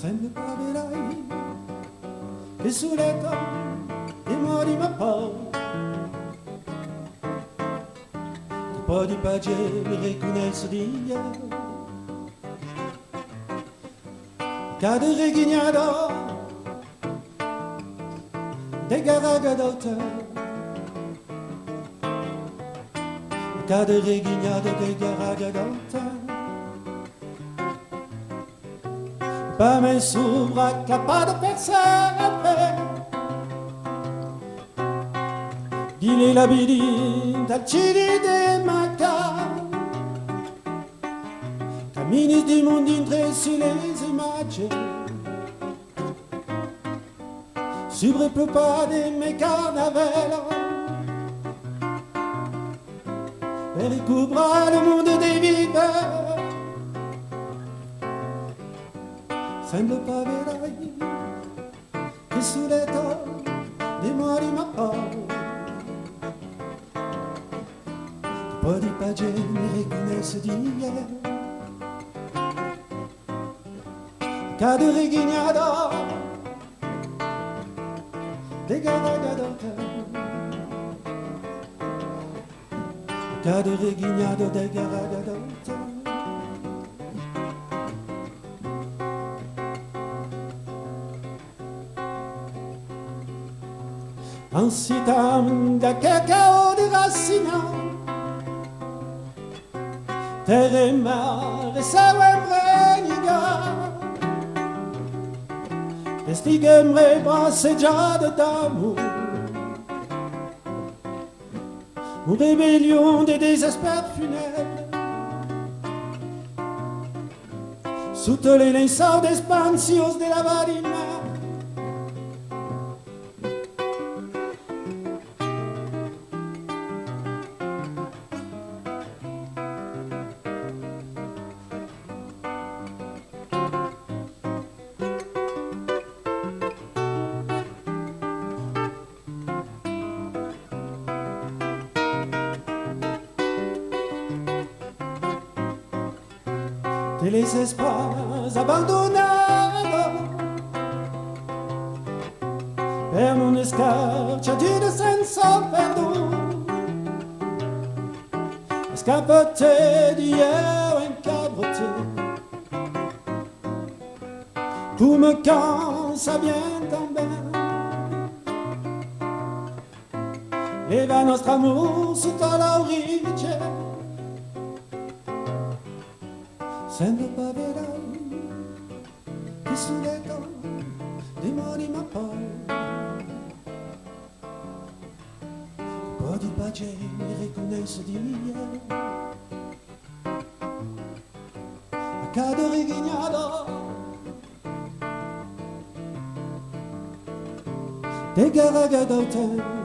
sempre paverai che sulle e mori ma poi un po' di pace mi riconosce di ieri cadere ghignado de garaga d'auteur cadere ghignado de garaga d'auteur pas mes s'ouvre capable de personne Dile la bidin dal ciri de maca Cammini di mondi intre su les immagini Sobre plus pas de mes carnavals Et recouvra le monde des vivants Sembra paverai che sulle di mori ma poi un po' di pace mi riconosce di ieri cadere ghignado de garaga d'auteur cadere ghignado de garaga d'auteur Ansitam da cacao di rassina Terre e mare s'avembreniga E stighe brasseggiate d'amour Une rébellion des désespoirs funèbres Sotto les lençols d'espansios de la marina de les espaces abbandonados per una scarciatura senza perdono scappate di io incabroté come quand ça vient tomber leva nostro amore sotto l'origine Sembra paverai che sulle di mori ma poi un po' di pace mi riconosce di ieri a cadere ghignado de garaga d'auteur